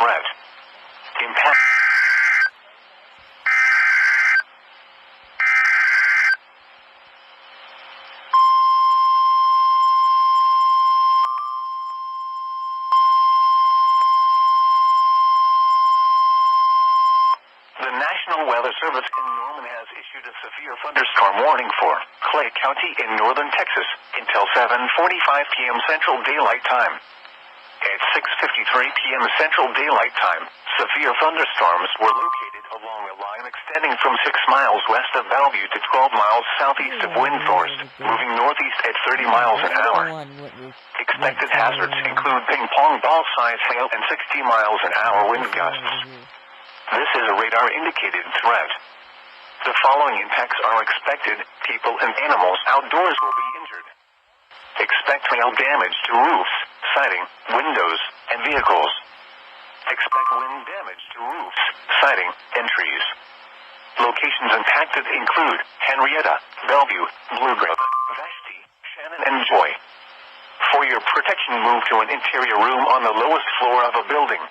threat. Impact. The National Weather Service in Norman has issued a severe thunderstorm warning for Clay County in northern Texas until 7:45 p.m. Central Daylight Time. At 6:53 p.m. Central Daylight Time, severe thunderstorms were located along a line extending from 6 miles west of Bellevue to 12 miles southeast of Windthorst, moving northeast at 30 miles an hour. Expected hazards include ping-pong ball-sized hail and 60 miles an hour wind gusts. This is a radar-indicated threat. The following impacts are expected. People and animals outdoors will be injured. Expect hail damage to roofs, siding, windows, and vehicles. Expect wind damage to roofs, siding, and trees. Locations impacted include Henrietta, Bellevue, Blue Grove, Vashti, Shannon, and Joy. For your protection, move to an interior room on the lowest floor of a building.